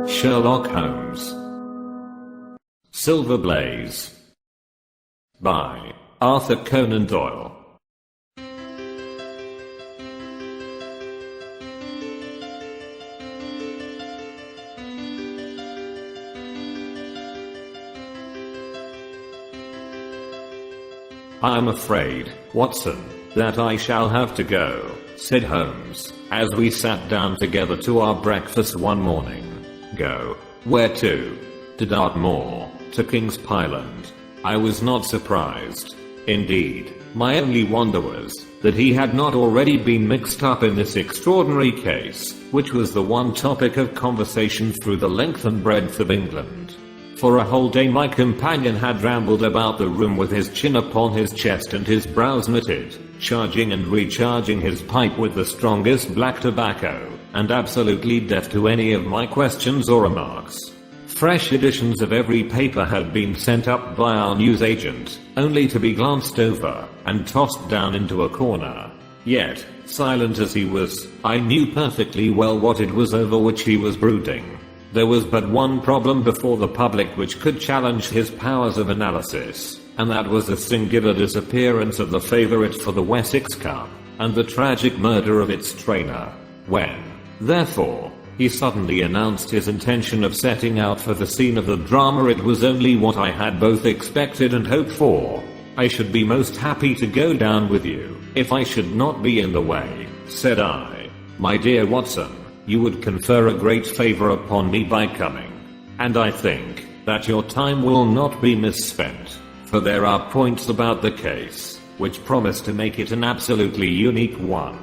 Sherlock Holmes. Silver Blaze by Arthur Conan Doyle. "I'm afraid, Watson, that I shall have to go," said Holmes, as we sat down together to our breakfast one morning. "Go? Where to?" "To Dartmoor, to King's Pyland." I was not surprised. Indeed, my only wonder was that he had not already been mixed up in this extraordinary case, which was the one topic of conversation through the length and breadth of England. For a whole day my companion had rambled about the room with his chin upon his chest and his brows knitted, charging and recharging his pipe with the strongest black tobacco, and absolutely deaf to any of my questions or remarks. Fresh editions of every paper had been sent up by our newsagent, only to be glanced over and tossed down into a corner. Yet, silent as he was, I knew perfectly well what it was over which he was brooding. There was but one problem before the public which could challenge his powers of analysis, and that was the singular disappearance of the favourite for the Wessex Cup, and the tragic murder of its trainer. When, therefore, he suddenly announced his intention of setting out for the scene of the drama, it was only what I had both expected and hoped for. "I should be most happy to go down with you, if I should not be in the way," said I. "My dear Watson, you would confer a great favor upon me by coming. And I think that your time will not be misspent, for there are points about the case which promise to make it an absolutely unique one.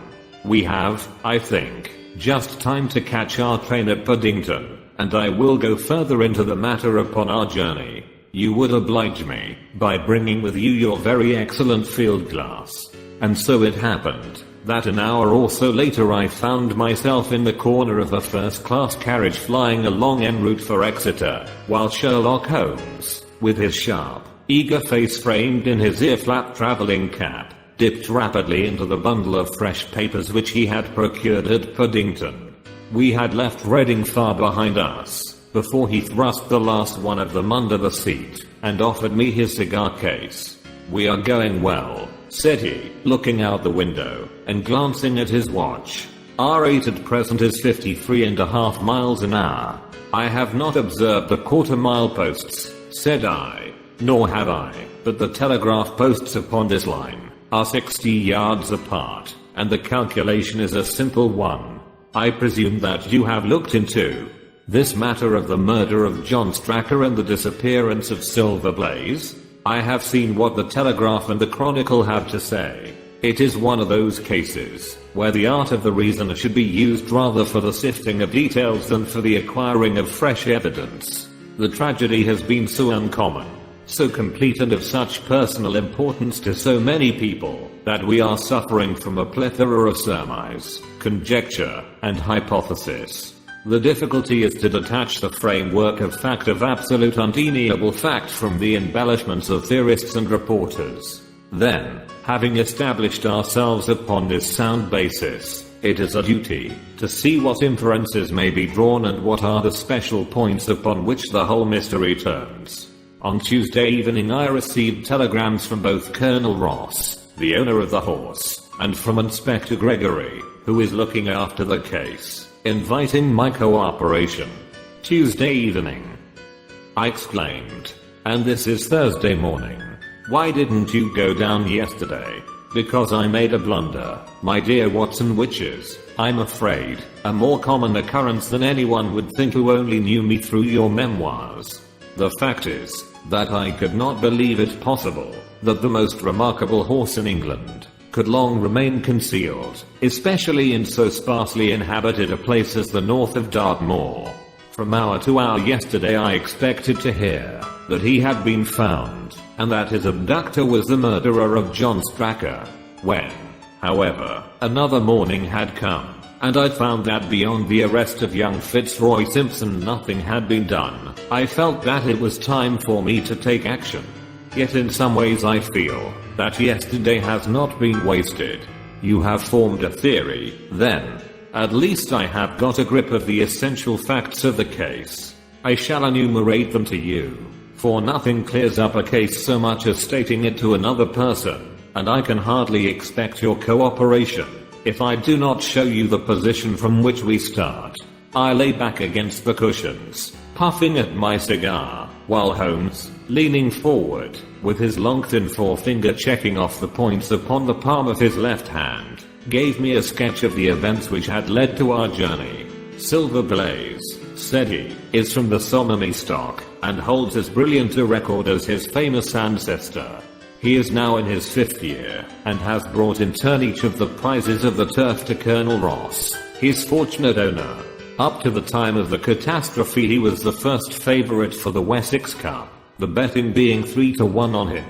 We have, I think, just time to catch our train at Paddington, and I will go further into the matter upon our journey. You would oblige me by bringing with you your very excellent field glass." And so it happened that an hour or so later I found myself in the corner of a first-class carriage flying along en route for Exeter, while Sherlock Holmes, with his sharp, eager face framed in his ear-flap travelling cap, dipped rapidly into the bundle of fresh papers which he had procured at Paddington. We had left Reading far behind us, before he thrust the last one of them under the seat, and offered me his cigar case. "We are going well," said he, looking out the window, and glancing at his watch. "Our rate at present is 53.5 miles an hour. "I have not observed the quarter-mile posts," said I. "Nor have I, but the telegraph posts upon this line are 60 yards apart, and the calculation is a simple one. I presume that you have looked into this matter of the murder of John Stracker and the disappearance of Silver Blaze?" "I have seen what the Telegraph and the Chronicle have to say. It is one of those cases where the art of the reasoner should be used rather for the sifting of details than for the acquiring of fresh evidence. The tragedy has been so uncommon, so complete, and of such personal importance to so many people, that we are suffering from a plethora of surmise, conjecture, and hypothesis. The difficulty is to detach the framework of fact, of absolute undeniable fact, from the embellishments of theorists and reporters. Then, having established ourselves upon this sound basis, it is a duty to see what inferences may be drawn and what are the special points upon which the whole mystery turns. On Tuesday evening I received telegrams from both Colonel Ross, the owner of the horse, and from Inspector Gregory, who is looking after the case, inviting my cooperation. "Tuesday evening!" I exclaimed. "And this is Thursday morning. Why didn't you go down yesterday?" "Because I made a blunder, my dear Watson, which is, I'm afraid, a more common occurrence than anyone would think who only knew me through your memoirs. The fact is that I could not believe it possible that the most remarkable horse in England could long remain concealed, especially in so sparsely inhabited a place as the north of Dartmoor. From hour to hour yesterday I expected to hear that he had been found, and that his abductor was the murderer of John Stracker. When, however, another morning had come, and I found that beyond the arrest of young Fitzroy Simpson nothing had been done, I felt that it was time for me to take action. Yet in some ways I feel that yesterday has not been wasted." "You have formed a theory, then?" At least I have got a grip of the essential facts of the case. I shall enumerate them to you, for nothing clears up a case so much as stating it to another person, and I can hardly expect your cooperation if I do not show you the position from which we start. I lay back against the cushions, puffing at my cigar, while Holmes, leaning forward, with his long thin forefinger checking off the points upon the palm of his left hand, gave me a sketch of the events which had led to our journey. Silver Blaze, said he, is from the Sonomy stock, and holds as brilliant a record as his famous ancestor. He is now in his 5th year, and has brought in turn each of the prizes of the turf to Colonel Ross, his fortunate owner. Up to the time of the catastrophe he was the first favourite for the Wessex Cup, the betting being 3-1 on him.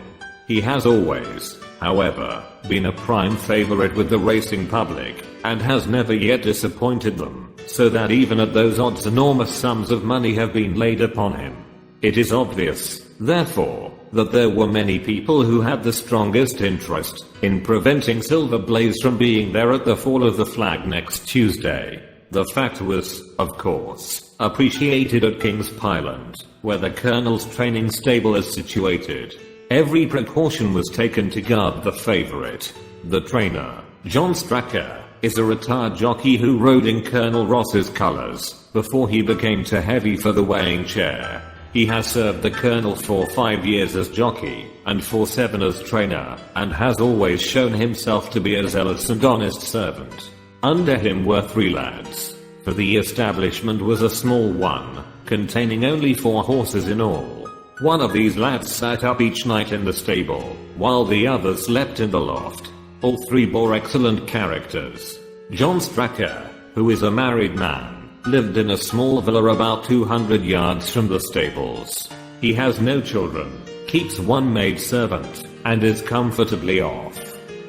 He has always, however, been a prime favourite with the racing public, and has never yet disappointed them, so that even at those odds enormous sums of money have been laid upon him. It is obvious, therefore, that there were many people who had the strongest interest in preventing Silver Blaze from being there at the fall of the flag next Tuesday. The fact was, of course, appreciated at King's Pyland, where the Colonel's training stable is situated. Every precaution was taken to guard the favourite. The trainer, John Stracker, is a retired jockey who rode in Colonel Ross's colours before he became too heavy for the weighing chair. He has served the Colonel for 5 years as jockey, and for 7 as trainer, and has always shown himself to be a zealous and honest servant. Under him were 3 lads, for the establishment was a small one, containing only 4 horses in all. One of these lads sat up each night in the stable, while the others slept in the loft. All 3 bore excellent characters. John Stracker, who is a married man, lived in a small villa about 200 yards from the stables. He has no children, keeps 1 maid servant, and is comfortably off.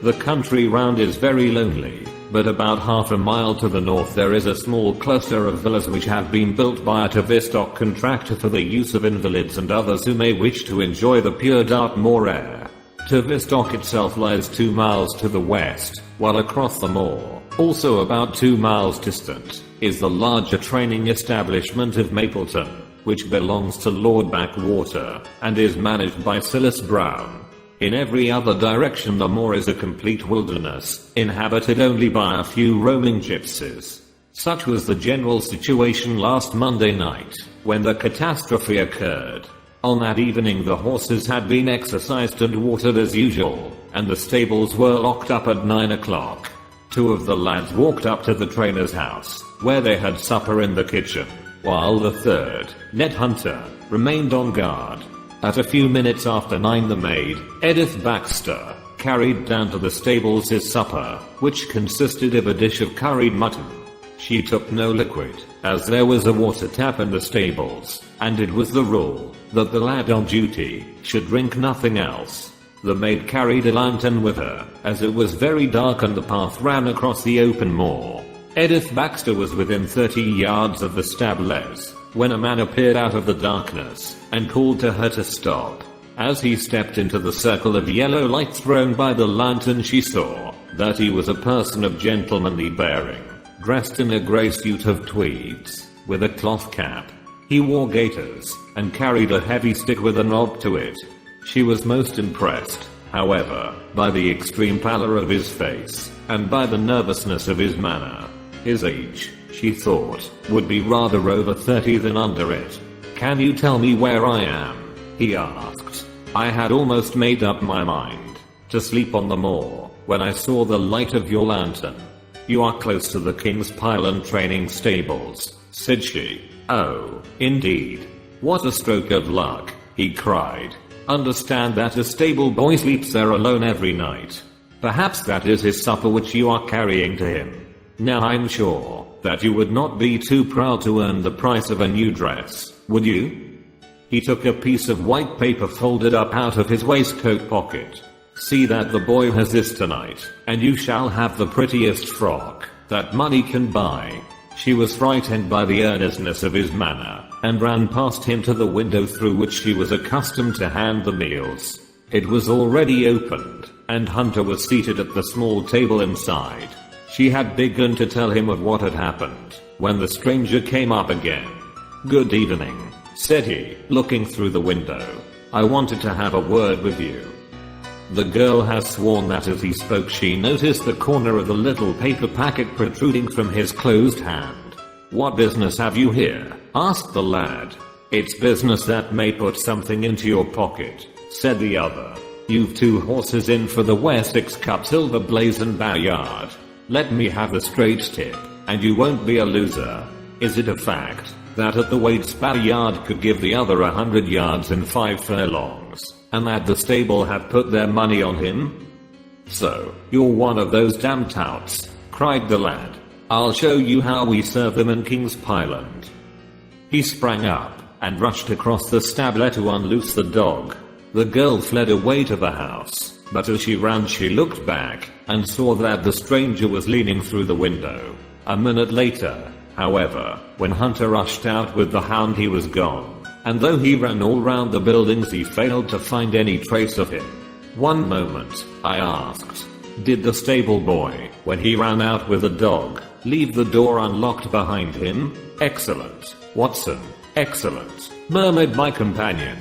The country round is very lonely, but about half a mile to the north there is a small cluster of villas which have been built by a Tavistock contractor for the use of invalids and others who may wish to enjoy the pure Dartmoor air. Tavistock itself lies 2 miles to the west, while across the moor, also about 2 miles distant, is the larger training establishment of Mapleton, which belongs to Lord Backwater, and is managed by Silas Brown. In every other direction the moor is a complete wilderness, inhabited only by a few roaming gypsies. Such was the general situation last Monday night, when the catastrophe occurred. On that evening the horses had been exercised and watered as usual, and the stables were locked up at 9 o'clock. 2 of the lads walked up to the trainer's house, where they had supper in the kitchen, while the 3rd, Ned Hunter, remained on guard. At a few minutes after 9 the maid, Edith Baxter, carried down to the stables his supper, which consisted of a dish of curried mutton. She took no liquid, as there was a water tap in the stables, and it was the rule that the lad on duty should drink nothing else. The maid carried a lantern with her, as it was very dark and the path ran across the open moor. Edith Baxter was within 30 yards of the stables when a man appeared out of the darkness and called to her to stop. As he stepped into the circle of yellow light thrown by the lantern she saw that he was a person of gentlemanly bearing, dressed in a grey suit of tweeds, with a cloth cap. He wore gaiters, and carried a heavy stick with a knob to it. She was most impressed, however, by the extreme pallor of his face, and by the nervousness of his manner. His age, she thought, would be rather over 30 than under it. "Can you tell me where I am?" he asked. I had almost made up my mind to sleep on the moor when I saw the light of your lantern. "You are close to the King's Pyland training stables," said she. "Oh, indeed. What a stroke of luck," he cried. "Understand that a stable boy sleeps there alone every night. Perhaps that is his supper which you are carrying to him. Now I'm sure that you would not be too proud to earn the price of a new dress, would you?" He took a piece of white paper folded up out of his waistcoat pocket. "See that the boy has this tonight, and you shall have the prettiest frock that money can buy." She was frightened by the earnestness of his manner, and ran past him to the window through which she was accustomed to hand the meals. It was already opened, and Hunter was seated at the small table inside. She had begun to tell him of what had happened when the stranger came up again. "Good evening," said he, looking through the window. "I wanted to have a word with you." The girl has sworn that as he spoke she noticed the corner of the little paper packet protruding from his closed hand. "What business have you here?" asked the lad. "It's business that may put something into your pocket," said the other. "You've 2 horses in for the Wessex Cup Silver Blazon Bow Yard. Let me have the straight tip, and you won't be a loser. Is it a fact that at the weights Bow Yard could give the other 100 yards in 5 furlongs, and that the stable had put their money on him?" "So, you're one of those damn touts," cried the lad. "I'll show you how we serve them in King's Pyland." He sprang up and rushed across the stable to unloose the dog. The girl fled away to the house, but as she ran she looked back and saw that the stranger was leaning through the window. A minute later, however, when Hunter rushed out with the hound he was gone, and though he ran all round the buildings he failed to find any trace of him. "One moment," I asked. "Did the stable boy, when he ran out with the dog, leave the door unlocked behind him?" "Excellent, Watson, excellent," murmured my companion.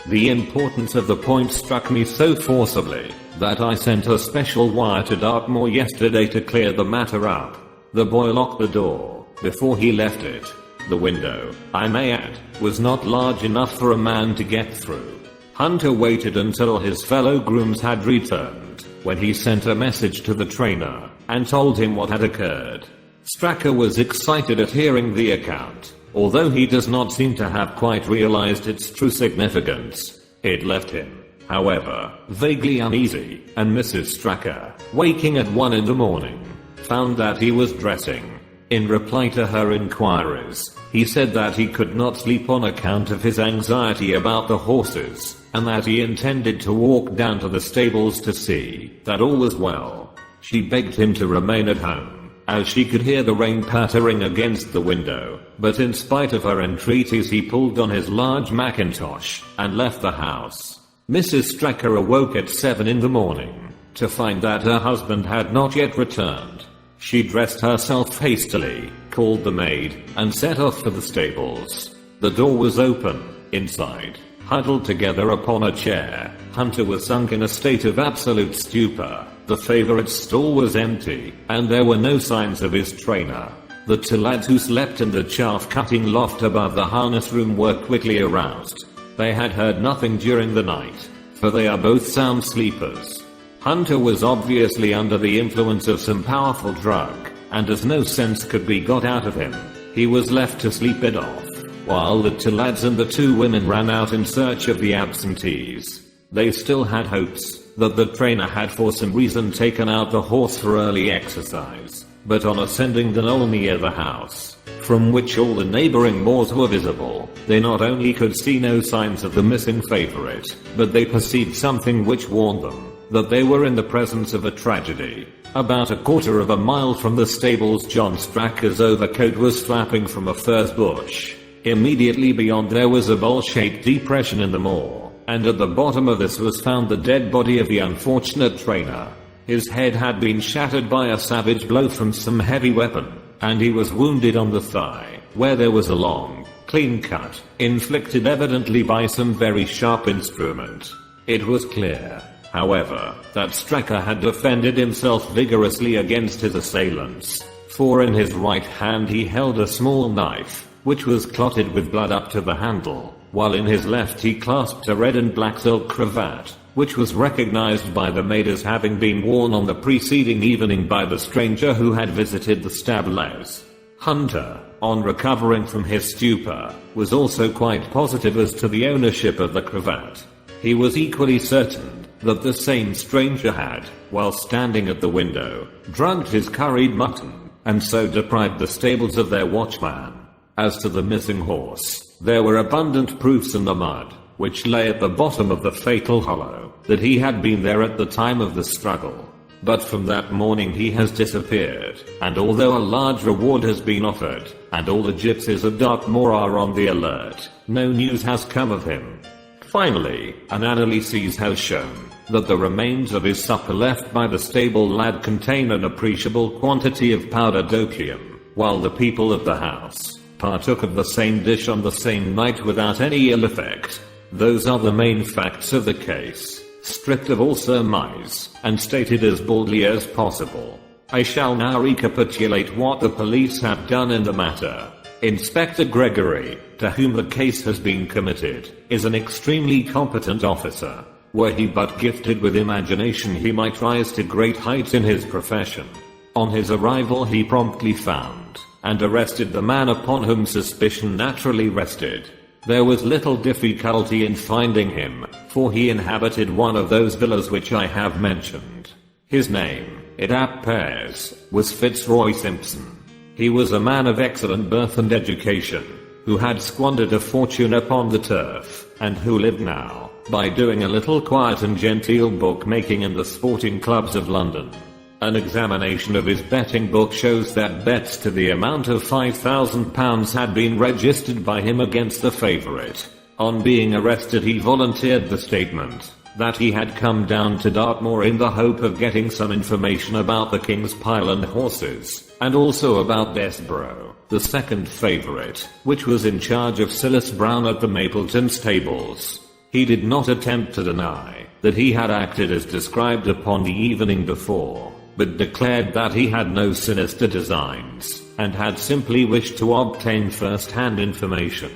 The importance of the point struck me so forcibly that I sent a special wire to Dartmoor yesterday to clear the matter up. The boy locked the door before he left it. The window, I may add, was not large enough for a man to get through. Hunter waited until his fellow grooms had returned, when he sent a message to the trainer and told him what had occurred. Stracker was excited at hearing the account, although he does not seem to have quite realized its true significance. It left him, however, vaguely uneasy, and Mrs. Stracker, waking at 1 in the morning, found that he was dressing. In reply to her inquiries, he said that he could not sleep on account of his anxiety about the horses, and that he intended to walk down to the stables to see that all was well. She begged him to remain at home, as she could hear the rain pattering against the window, but in spite of her entreaties he pulled on his large mackintosh and left the house. Mrs. Stracker awoke at 7 in the morning to find that her husband had not yet returned. She dressed herself hastily, called the maid, and set off for the stables. The door was open. Inside, huddled together upon a chair, Hunter was sunk in a state of absolute stupor. The favorite stall was empty, and there were no signs of his trainer. The 2 lads who slept in the chaff-cutting loft above the harness room were quickly aroused. They had heard nothing during the night, for they are both sound sleepers. Hunter was obviously under the influence of some powerful drug, and as no sense could be got out of him, he was left to sleep it off, while the 2 lads and the 2 women ran out in search of the absentees. They still had hopes that the trainer had for some reason taken out the horse for early exercise, but on ascending the knoll near the house, from which all the neighboring moors were visible, they not only could see no signs of the missing favorite, but they perceived something which warned them that they were in the presence of a tragedy. About a quarter of a mile from the stables John Stracker's overcoat was flapping from a furze bush. Immediately beyond there was a bowl-shaped depression in the moor, and at the bottom of this was found the dead body of the unfortunate trainer. His head had been shattered by a savage blow from some heavy weapon, and he was wounded on the thigh, where there was a long, clean cut, inflicted evidently by some very sharp instrument. It was clear, however, that Stracker had defended himself vigorously against his assailants, for in his right hand he held a small knife, which was clotted with blood up to the handle, while in his left he clasped a red and black silk cravat, which was recognized by the maid as having been worn on the preceding evening by the stranger who had visited the stables. Hunter, on recovering from his stupor, was also quite positive as to the ownership of the cravat. He was equally certain that the same stranger had, while standing at the window, drugged his curried mutton, and so deprived the stables of their watchman. As to the missing horse, there were abundant proofs in the mud, which lay at the bottom of the fatal hollow, that he had been there at the time of the struggle. But from that morning he has disappeared, and although a large reward has been offered, and all the gypsies of Dartmoor are on the alert, no news has come of him. Finally, an analysis has shown that the remains of his supper left by the stable lad contain an appreciable quantity of powdered opium, while the people of the house partook of the same dish on the same night without any ill effect. Those are the main facts of the case, stripped of all surmise, and stated as boldly as possible. I shall now recapitulate what the police have done in the matter. Inspector Gregory, to whom the case has been committed, is an extremely competent officer. Were he but gifted with imagination, he might rise to great heights in his profession. On his arrival, he promptly found and arrested the man upon whom suspicion naturally rested. There was little difficulty in finding him, for he inhabited one of those villas which I have mentioned. His name, it appears, was Fitzroy Simpson. He was a man of excellent birth and education, who had squandered a fortune upon the turf, and who lived now by doing a little quiet and genteel bookmaking in the sporting clubs of London. An examination of his betting book shows that bets to the amount of £5,000 had been registered by him against the favourite. On being arrested, he volunteered the statement that he had come down to Dartmoor in the hope of getting some information about the King's Pyland horses, and also about Desborough, the second favourite, which was in charge of Silas Brown at the Mapleton stables. He did not attempt to deny that he had acted as described upon the evening before, but declared that he had no sinister designs, and had simply wished to obtain first-hand information.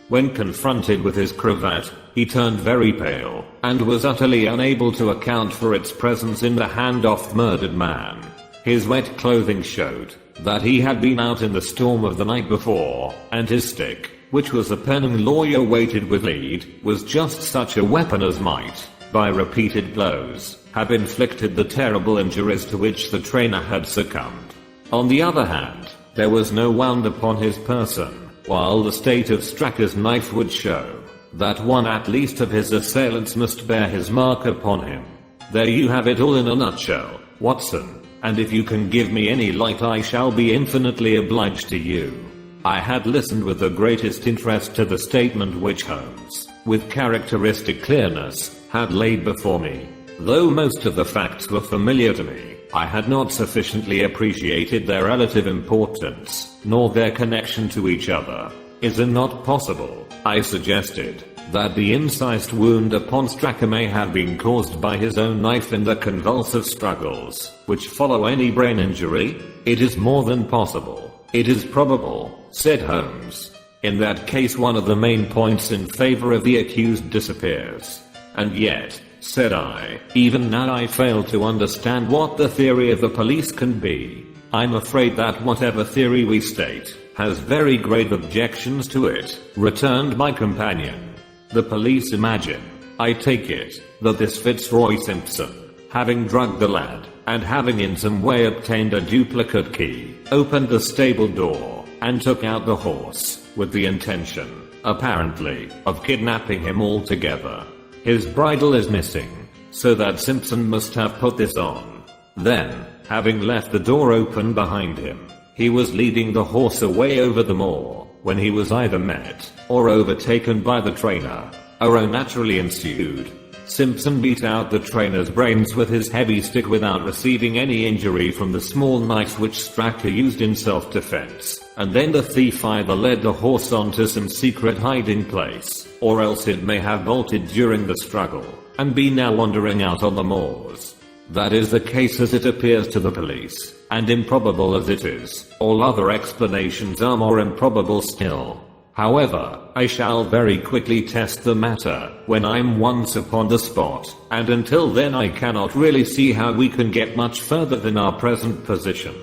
When confronted with his cravat, he turned very pale, and was utterly unable to account for its presence in the hand of the murdered man. His wet clothing showed that he had been out in the storm of the night before, and his stick, which was a pen and lawyer weighted with lead, was just such a weapon as might, by repeated blows, have inflicted the terrible injuries to which the trainer had succumbed. On the other hand, there was no wound upon his person, while the state of Stracker's knife would show that one at least of his assailants must bear his mark upon him. There you have it all in a nutshell, Watson, and if you can give me any light I shall be infinitely obliged to you. I had listened with the greatest interest to the statement which Holmes, with characteristic clearness, had laid before me. Though most of the facts were familiar to me, I had not sufficiently appreciated their relative importance, nor their connection to each other. Is it not possible, I suggested, that the incised wound upon Stracker may have been caused by his own knife in the convulsive struggles which follow any brain injury? It is more than possible. It is probable, said Holmes. In that case one of the main points in favor of the accused disappears. And yet, said I, even now I fail to understand what the theory of the police can be. I'm afraid that whatever theory we state has very grave objections to it, returned my companion. The police imagine, I take it, that this Fitzroy Simpson, having drugged the lad, and having in some way obtained a duplicate key, opened the stable door, and took out the horse, with the intention, apparently, of kidnapping him altogether. His bridle is missing, so that Simpson must have put this on. Then, having left the door open behind him, he was leading the horse away over the moor, when he was either met, or overtaken by the trainer. A row naturally ensued. Simpson beat out the trainer's brains with his heavy stick without receiving any injury from the small knife which Stracker used in self-defense, and then the thief either led the horse onto some secret hiding place, or else it may have bolted during the struggle, and be now wandering out on the moors. That is the case as it appears to the police, and improbable as it is, all other explanations are more improbable still. However, I shall very quickly test the matter when I'm once upon the spot, and until then I cannot really see how we can get much further than our present position.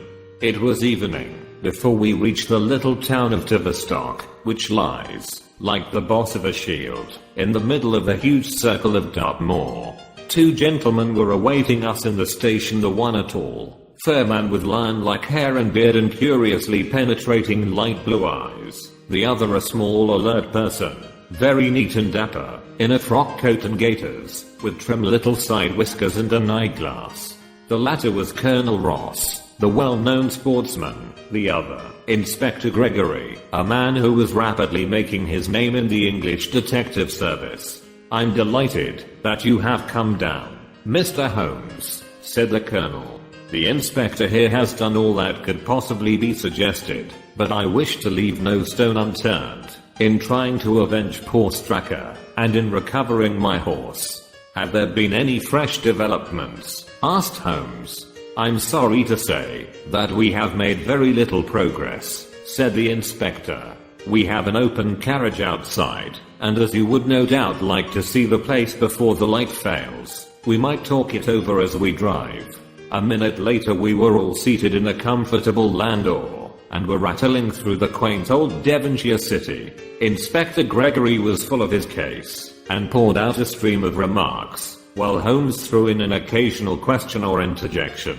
It was evening before we reached the little town of Tavistock, which lies, like the boss of a shield, in the middle of the huge circle of Dartmoor. Two gentlemen were awaiting us in the station, the one a tall, fair man with lion-like hair and beard and curiously penetrating light blue eyes. The other a small alert person, very neat and dapper, in a frock coat and gaiters, with trim little side whiskers and an eyeglass. The latter was Colonel Ross, the well-known sportsman, the other, Inspector Gregory, a man who was rapidly making his name in the English detective service. I'm delighted that you have come down, Mr. Holmes, said the Colonel. The inspector here has done all that could possibly be suggested, but I wish to leave no stone unturned in trying to avenge poor Stracker, and in recovering my horse. Have there been any fresh developments? Asked Holmes. I'm sorry to say that we have made very little progress, said the inspector. We have an open carriage outside, and as you would no doubt like to see the place before the light fails, we might talk it over as we drive. A minute later we were all seated in a comfortable landau, and were rattling through the quaint old Devonshire city. Inspector Gregory was full of his case, and poured out a stream of remarks, while Holmes threw in an occasional question or interjection.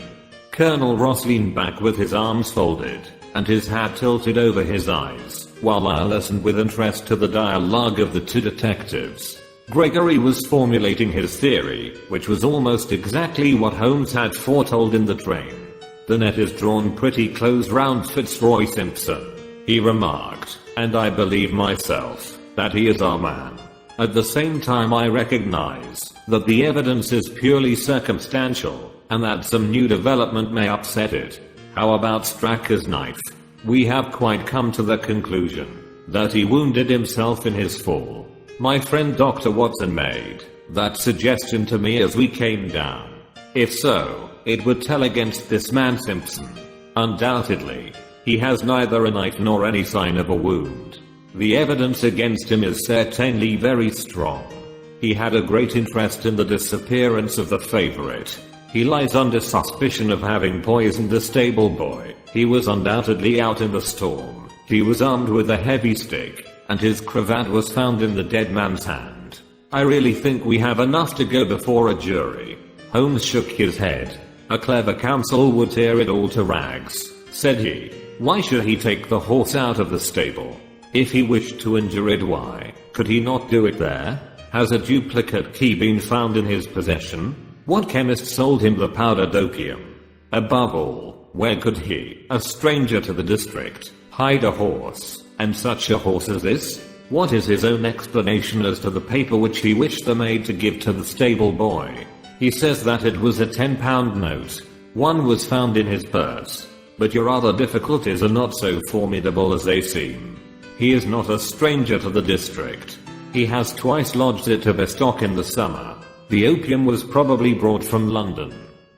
Colonel Ross leaned back with his arms folded, and his hat tilted over his eyes, while I listened with interest to the dialogue of the two detectives. Gregory was formulating his theory, which was almost exactly what Holmes had foretold in the train. The net is drawn pretty close round Fitzroy Simpson, he remarked, and I believe myself that he is our man. At the same time I recognize that the evidence is purely circumstantial, and that some new development may upset it. How about Stracker's knife? We have quite come to the conclusion that he wounded himself in his fall. My friend Dr. Watson made that suggestion to me as we came down. If so, it would tell against this man Simpson. Undoubtedly, he has neither a knife nor any sign of a wound. The evidence against him is certainly very strong. He had a great interest in the disappearance of the favorite. He lies under suspicion of having poisoned the stable boy. He was undoubtedly out in the storm. He was armed with a heavy stick, and his cravat was found in the dead man's hand. I really think we have enough to go before a jury. Holmes shook his head. A clever counsel would tear it all to rags, said he. Why should he take the horse out of the stable? If he wished to injure it, why could he not do it there? Has a duplicate key been found in his possession? What chemist sold him the powdered opium? Above all, where could he, a stranger to the district, hide a horse? And such a horse as this? What is his own explanation as to the paper which he wished the maid to give to the stable boy? He says that it was a £10 note. One was found in his purse. But your other difficulties are not so formidable as they seem. He is not a stranger to the district. He has twice lodged at Tavistock in the summer. The opium was probably brought from London.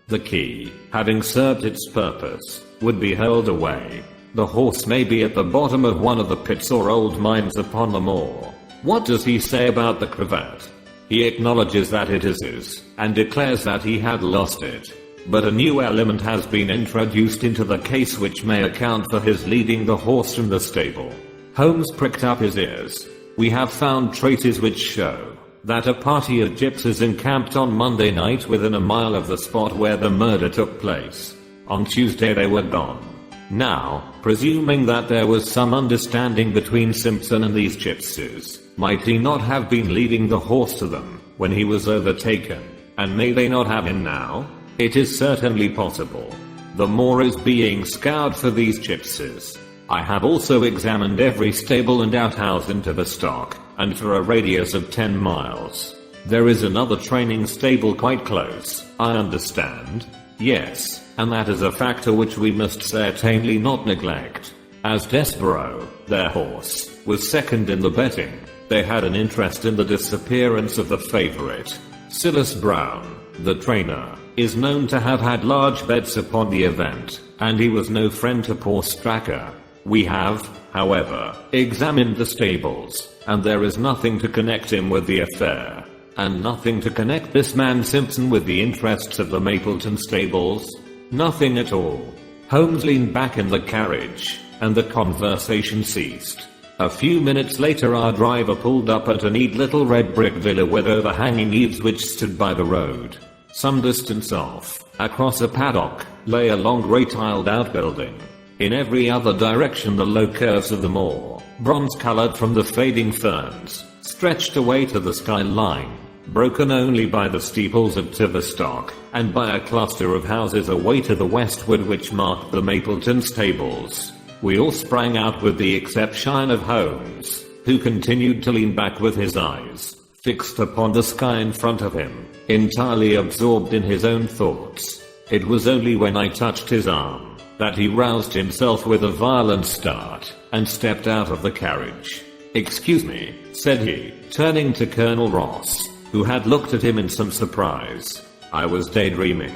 The key, having served its purpose, would be hurled away. The horse may be at the bottom of one of the pits or old mines upon the moor. What does he say about the cravat? He acknowledges that it is his, and declares that he had lost it. But a new element has been introduced into the case which may account for his leading the horse from the stable. Holmes pricked up his ears. We have found traces which show that a party of gypsies encamped on Monday night within a mile of the spot where the murder took place. On Tuesday they were gone. Now, presuming that there was some understanding between Simpson and these gypsies, might he not have been leading the horse to them when he was overtaken? And may they not have him now? It is certainly possible. The moor is being scoured for these gypsies. I have also examined every stable and outhouse in Tavistock, and for a radius of 10 miles. There is another training stable quite close, I understand. Yes, and that is a factor which we must certainly not neglect. As Desborough, their horse, was second in the betting, they had an interest in the disappearance of the favorite. Silas Brown, the trainer, is known to have had large bets upon the event, and he was no friend to poor Stracker. We have, however, examined the stables, and there is nothing to connect him with the affair. And nothing to connect this man Simpson with the interests of the Mapleton stables? Nothing at all. Holmes leaned back in the carriage, and the conversation ceased. A few minutes later our driver pulled up at a neat little red brick villa with overhanging eaves which stood by the road. Some distance off, across a paddock, lay a long grey-tiled outbuilding. In every other direction the low curves of the moor, bronze-coloured from the fading ferns, stretched away to the skyline, broken only by the steeples of Tavistock, and by a cluster of houses away to the westward which marked the Mapleton stables. We all sprang out with the exception of Holmes, who continued to lean back with his eyes fixed upon the sky in front of him, entirely absorbed in his own thoughts. It was only when I touched his arm that he roused himself with a violent start and stepped out of the carriage. "Excuse me," said he, turning to Colonel Ross, who had looked at him in some surprise. "I was daydreaming."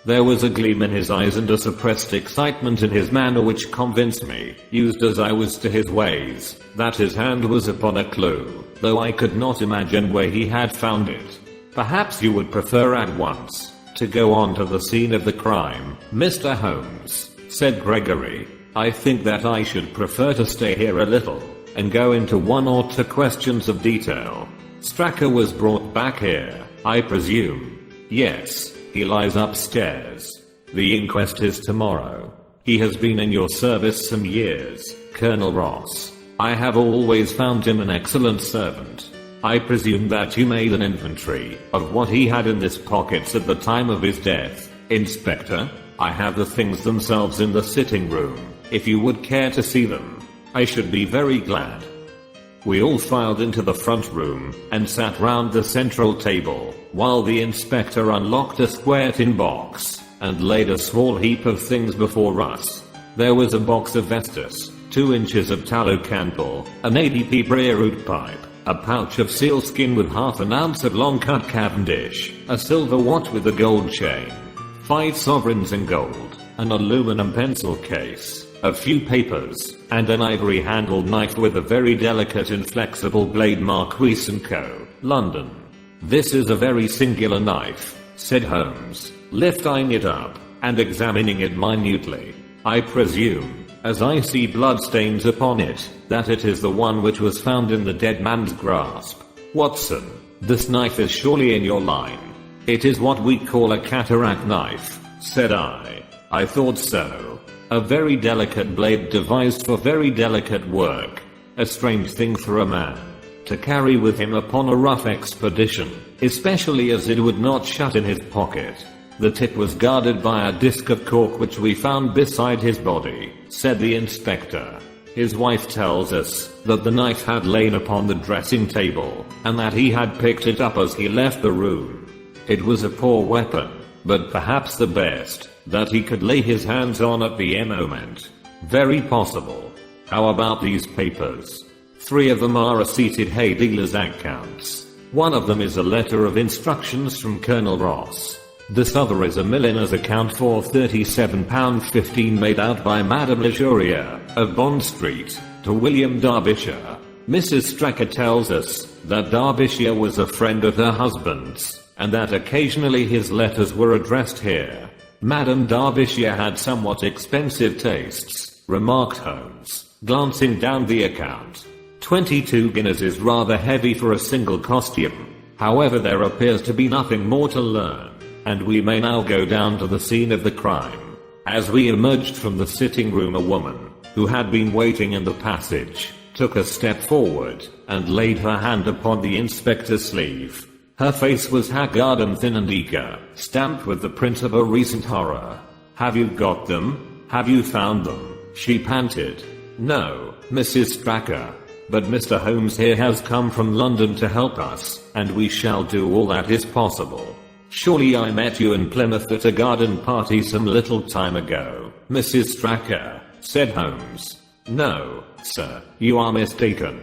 There was a gleam in his eyes and a suppressed excitement in his manner which convinced me, used as I was to his ways, that his hand was upon a clue, though I could not imagine where he had found it. "Perhaps you would prefer at once to go on to the scene of the crime, Mr. Holmes," said Gregory. "I think that I should prefer to stay here a little and go into one or two questions of detail. Straker was brought back here, I presume?" "Yes. He lies upstairs. The inquest is tomorrow. He has been in your service some years, Colonel Ross. I have always found him an excellent servant. I presume that you made an inventory of what he had in his pockets at the time of his death, Inspector? I have the things themselves in the sitting room. If you would care to see them, I should be very glad." We all filed into the front room and sat round the central table, while the inspector unlocked a square tin box and laid a small heap of things before us. There was a box of Vestas, 2 inches of tallow candle, an ADP briar root pipe, a pouch of sealskin with half an ounce of long-cut Cavendish, a silver watch with a gold chain, 5 sovereigns in gold, an aluminum pencil case, a few papers, and an ivory-handled knife with a very delicate inflexible blade. Marquis & Co., London. "This is a very singular knife," said Holmes, lifting it up and examining it minutely. "I presume, as I see bloodstains upon it, that it is the one which was found in the dead man's grasp. Watson, this knife is surely in your line." "It is what we call a cataract knife," said I. "I thought so. A very delicate blade devised for very delicate work. A strange thing for a man to carry with him upon a rough expedition, especially as it would not shut in his pocket. The tip was guarded by a disc of cork which we found beside his body," said the inspector. "His wife tells us that the knife had lain upon the dressing table, and that he had picked it up as he left the room. It was a poor weapon, but perhaps the best that he could lay his hands on at the moment." "Very possible. How about these papers?" "3 of them are receipted hay dealer's accounts. One of them is a letter of instructions from Colonel Ross. This other is a milliner's account for £37.15 made out by Madame Lejourier of Bond Street to William Derbyshire. Mrs. Straker tells us that Derbyshire was a friend of her husband's, and that occasionally his letters were addressed here." "Madame Derbyshire had somewhat expensive tastes," remarked Holmes, glancing down the account. 22 guineas is rather heavy for a single costume. However, there appears to be nothing more to learn, and we may now go down to the scene of the crime." As we emerged from the sitting room, a woman, who had been waiting in the passage, took a step forward and laid her hand upon the inspector's sleeve. Her face was haggard and thin and eager, stamped with the print of a recent horror. "Have you got them? Have you found them?" she panted. "No, Mrs. Straker. But Mr. Holmes here has come from London to help us, and we shall do all that is possible. Surely I met you in Plymouth at a garden party some little time ago, Mrs. Straker," said Holmes. "No, sir, you are mistaken."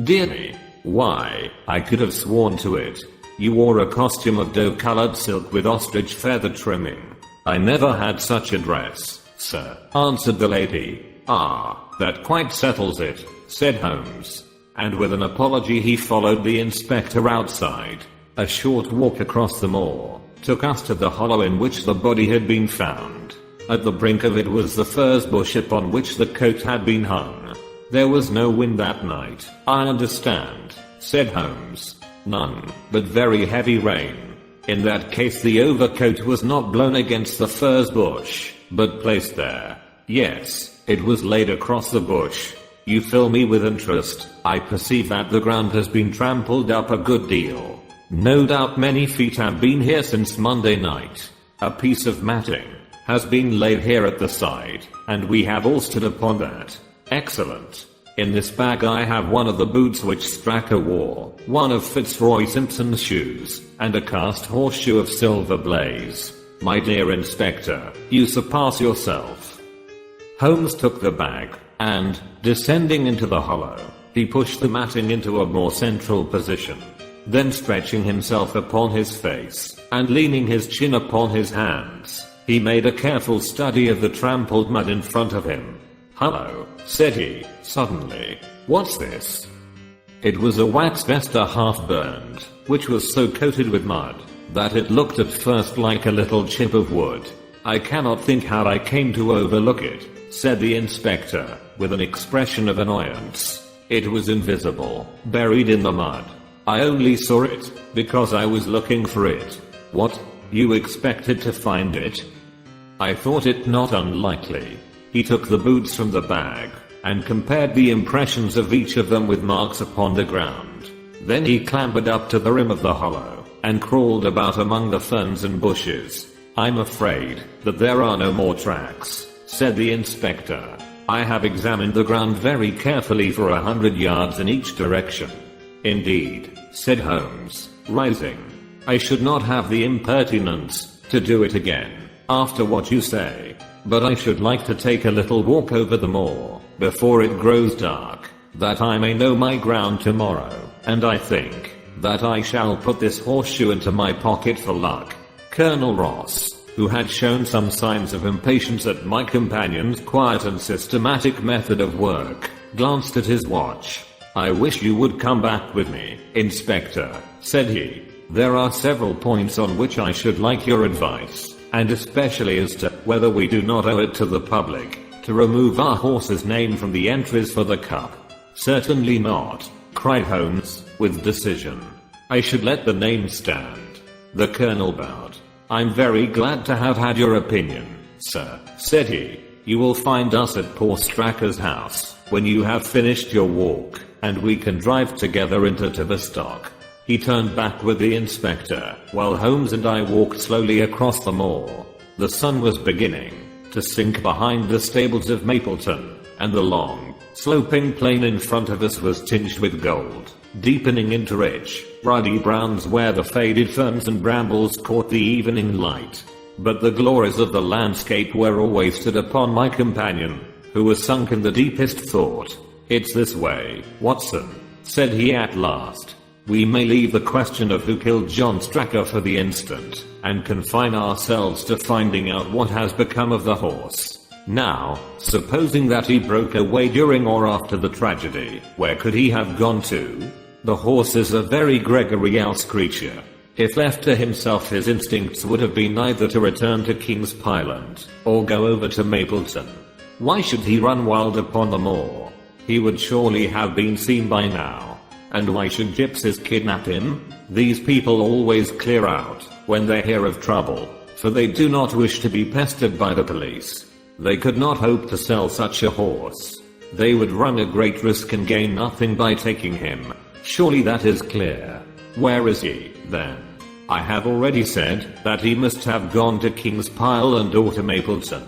"Dear me. Why, I could have sworn to it. You wore a costume of doe-colored silk with ostrich feather trimming." "I never had such a dress, sir," answered the lady. "Ah, that quite settles it," said Holmes. And with an apology he followed the inspector outside. A short walk across the moor took us to the hollow in which the body had been found. At the brink of it was the furze bush upon which the coat had been hung. "There was no wind that night, I understand," said Holmes. "None, but very heavy rain. In that case the overcoat was not blown against the furze bush, but placed there." "Yes, it was laid across the bush." "You fill me with interest. I perceive that the ground has been trampled up a good deal. No doubt many feet have been here since Monday night. A piece of matting has been laid here at the side, and we have all stood upon that." "Excellent. In this bag I have one of the boots which Stracker wore, one of Fitzroy Simpson's shoes, and a cast horseshoe of Silver Blaze. My dear Inspector, you surpass yourself." Holmes took the bag, and, descending into the hollow, he pushed the matting into a more central position. Then stretching himself upon his face, and leaning his chin upon his hands, he made a careful study of the trampled mud in front of him. "Hello," said he, suddenly. "What's this?" It was a wax vesta half burned, which was so coated with mud, that it looked at first like a little chip of wood. "I cannot think how I came to overlook it," said the inspector, with an expression of annoyance. "It was invisible, buried in the mud. I only saw it, because I was looking for it." "What? You expected to find it?" "I thought it not unlikely." He took the boots from the bag, and compared the impressions of each of them with marks upon the ground. Then he clambered up to the rim of the hollow, and crawled about among the ferns and bushes. "I'm afraid that there are no more tracks," said the inspector. "I have examined the ground very carefully for 100 yards in each direction." "Indeed," said Holmes, rising. "I should not have the impertinence to do it again, after what you say. But I should like to take a little walk over the moor, before it grows dark, that I may know my ground tomorrow, and I think that I shall put this horseshoe into my pocket for luck." Colonel Ross, who had shown some signs of impatience at my companion's quiet and systematic method of work, glanced at his watch. "I wish you would come back with me, Inspector," said he. "There are several points on which I should like your advice, and especially as to whether we do not owe it to the public to remove our horse's name from the entries for the cup." "Certainly not," cried Holmes, with decision. "I should let the name stand." The colonel bowed. "I'm very glad to have had your opinion, sir," said he. "You will find us at poor Stracker's house when you have finished your walk, and we can drive together into Tavistock." He turned back with the inspector, while Holmes and I walked slowly across the moor. The sun was beginning to sink behind the stables of Mapleton, and the long, sloping plain in front of us was tinged with gold, deepening into rich, ruddy browns where the faded ferns and brambles caught the evening light. But the glories of the landscape were all wasted upon my companion, who was sunk in the deepest thought. "It's this way, Watson," said he at last. "We may leave the question of who killed John Stracker for the instant, and confine ourselves to finding out what has become of the horse. Now, supposing that he broke away during or after the tragedy, where could he have gone to? The horse is a very gregarious creature. If left to himself, his instincts would have been either to return to King's Pyland, or go over to Mapleton. Why should he run wild upon the moor? He would surely have been seen by now. And why should gypsies kidnap him? These people always clear out when they hear of trouble, for they do not wish to be pestered by the police. They could not hope to sell such a horse. They would run a great risk and gain nothing by taking him. Surely that is clear. Where is he, then? I have already said that he must have gone to King's Pyland or to Mapleton.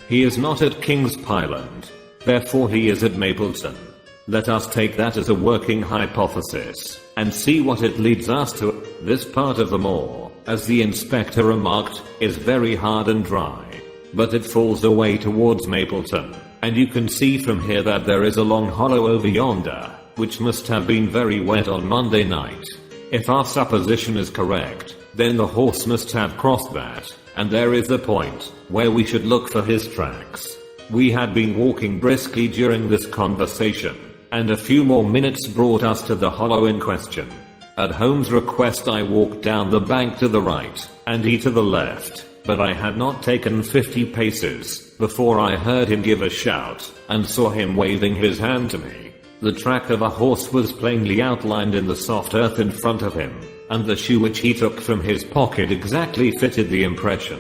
He is not at King's Pyland. Therefore he is at Mapleton. Let us take that as a working hypothesis, and see what it leads us to. This part of the moor, as the inspector remarked, is very hard and dry. But it falls away towards Mapleton, and you can see from here that there is a long hollow over yonder, which must have been very wet on Monday night. If our supposition is correct, then the horse must have crossed that, and there is the point where we should look for his tracks. We had been walking briskly during this conversation, and a few more minutes brought us to the hollow in question. At Holmes' request I walked down the bank to the right, and he to the left, but I had not taken 50 paces before I heard him give a shout, and saw him waving his hand to me. The track of a horse was plainly outlined in the soft earth in front of him, and the shoe which he took from his pocket exactly fitted the impression.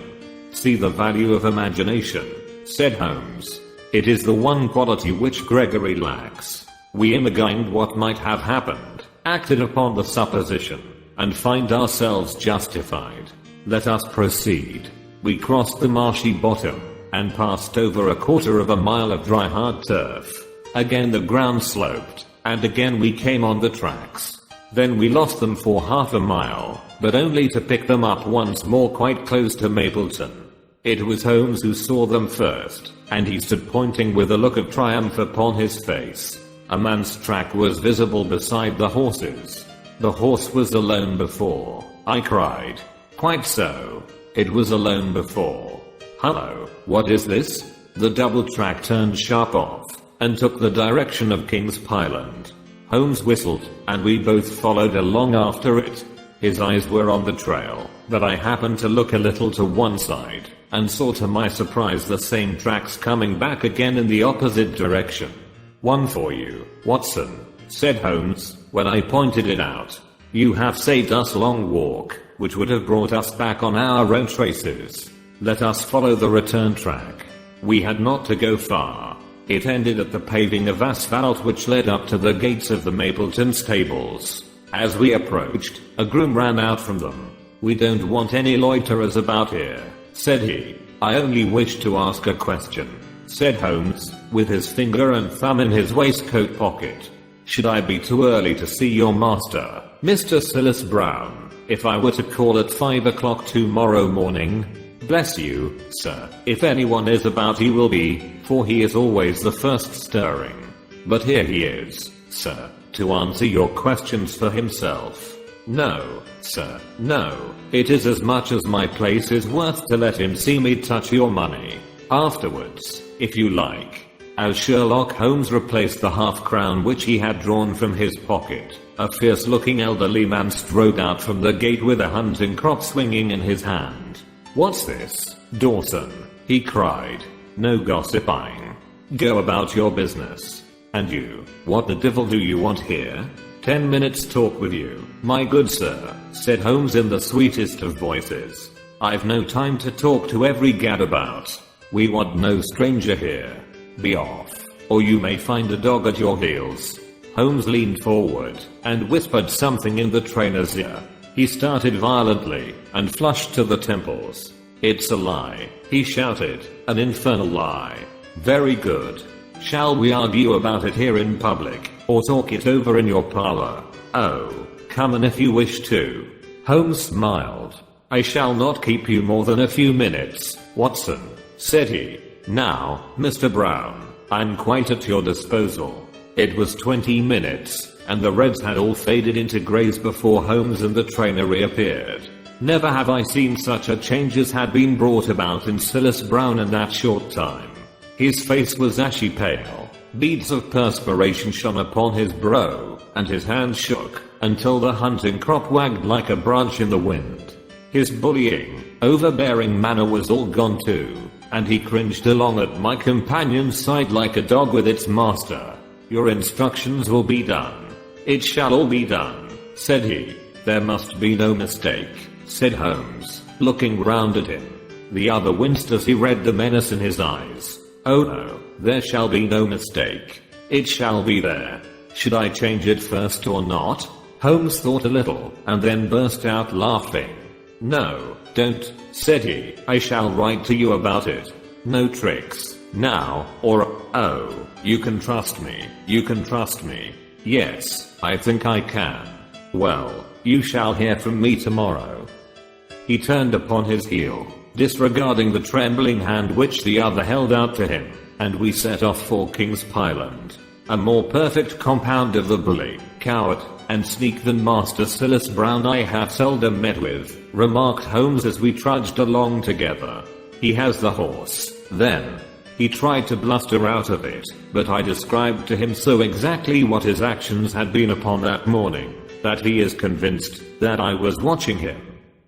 "See the value of imagination," said Holmes. "It is the one quality which Gregory lacks. We imagined what might have happened, acted upon the supposition, and find ourselves justified. Let us proceed." We crossed the marshy bottom, and passed over a quarter of a mile of dry hard turf. Again the ground sloped, and again we came on the tracks. Then we lost them for half a mile, but only to pick them up once more quite close to Mapleton. It was Holmes who saw them first, and he stood pointing with a look of triumph upon his face. A man's track was visible beside the horse's. The horse was alone before, I cried. Quite so. It was alone before. Hello, what is this? The double track turned sharp off, and took the direction of King's Pyland. Holmes whistled, and we both followed along after it. His eyes were on the trail, but I happened to look a little to one side, and saw to my surprise the same tracks coming back again in the opposite direction. One for you, Watson, said Holmes, when I pointed it out. You have saved us a long walk, which would have brought us back on our own traces. Let us follow the return track. We had not to go far. It ended at the paving of asphalt which led up to the gates of the Mapleton stables. As we approached, a groom ran out from them. We don't want any loiterers about here, said he. I only wish to ask a question, said Holmes, with his finger and thumb in his waistcoat pocket. Should I be too early to see your master, Mr. Silas Brown, if I were to call at 5 o'clock tomorrow morning? Bless you, sir, if anyone is about he will be, for he is always the first stirring. But here he is, sir, to answer your questions for himself. No, sir, no, it is as much as my place is worth to let him see me touch your money. Afterwards, if you like. As Sherlock Holmes replaced the half-crown which he had drawn from his pocket, a fierce-looking elderly man strode out from the gate with a hunting crop swinging in his hand. What's this, Dawson? He cried. No gossiping. Go about your business. And you, what the devil do you want here? 10 minutes talk with you, my good sir, said Holmes in the sweetest of voices. I've no time to talk to every gadabout. We want no stranger here. Be off, or you may find a dog at your heels. Holmes leaned forward and whispered something in the trainer's ear. He started violently and flushed to the temples. It's a lie, he shouted, an infernal lie. Very good. Shall we argue about it here in public, or talk it over in your parlor? Oh, come on if you wish to. Holmes smiled. I shall not keep you more than a few minutes, Watson, said he. Now, Mr. Brown, I'm quite at your disposal. It was 20 minutes, and the reds had all faded into greys before Holmes and the trainer reappeared. Never have I seen such a change as had been brought about in Silas Brown in that short time. His face was ashy pale, beads of perspiration shone upon his brow, and his hands shook, until the hunting crop wagged like a branch in the wind. His bullying, overbearing manner was all gone too, and he cringed along at my companion's side like a dog with its master. Your instructions will be done. It shall all be done, said he. There must be no mistake, said Holmes, looking round at him. The other winced as he read the menace in his eyes. Oh no, there shall be no mistake. It shall be there. Should I change it first or not? Holmes thought a little, and then burst out laughing. No, don't, said he. I shall write to you about it. No tricks, now, or oh, you can trust me, you can trust me. Yes, I think I can. Well, you shall hear from me tomorrow. He turned upon his heel, disregarding the trembling hand which the other held out to him, and we set off for King's Pyland. A more perfect compound of the bully, coward, and sneak than Master Silas Brown I have seldom met with, remarked Holmes as we trudged along together. He has the horse, then. He tried to bluster out of it, but I described to him so exactly what his actions had been upon that morning, that he is convinced that I was watching him.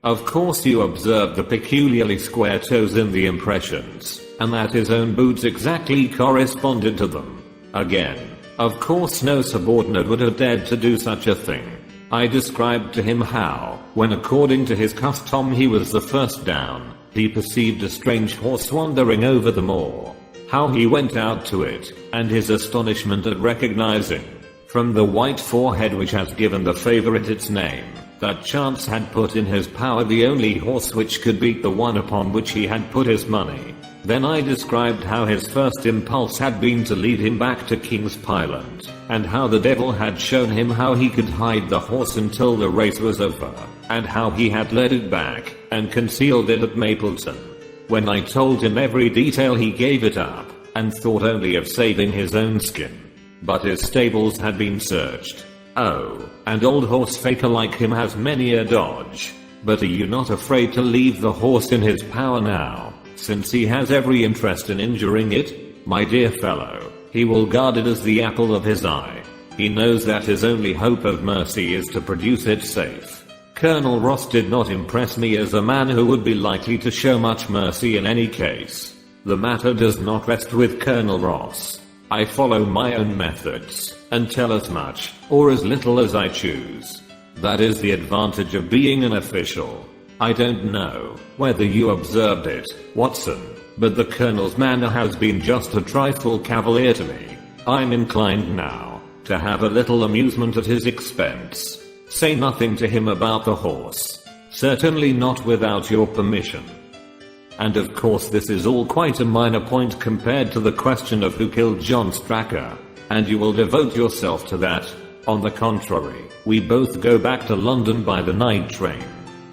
Of course you observed the peculiarly square toes in the impressions, and that his own boots exactly corresponded to them. Again, of course no subordinate would have dared to do such a thing. I described to him how, when according to his custom he was the first down, he perceived a strange horse wandering over the moor. How he went out to it, and his astonishment at recognizing, from the white forehead which has given the favorite its name, that chance had put in his power the only horse which could beat the one upon which he had put his money. Then I described how his first impulse had been to lead him back to King's Pyland, and how the devil had shown him how he could hide the horse until the race was over, and how he had led it back and concealed it at Mapleton. When I told him every detail, he gave it up and thought only of saving his own skin. But his stables had been searched. Oh, and old horse faker like him has many a dodge. But are you not afraid to leave the horse in his power now, since he has every interest in injuring it? My dear fellow, he will guard it as the apple of his eye. He knows that his only hope of mercy is to produce it safe. Colonel Ross did not impress me as a man who would be likely to show much mercy in any case. The matter does not rest with Colonel Ross. I follow my own methods, and tell as much, or as little as I choose. That is the advantage of being an official. I don't know whether you observed it, Watson, but the Colonel's manner has been just a trifle cavalier to me. I'm inclined now to have a little amusement at his expense. Say nothing to him about the horse. Certainly not without your permission. And of course this is all quite a minor point compared to the question of who killed John Stracke, and you will devote yourself to that. On the contrary, we both go back to London by the night train.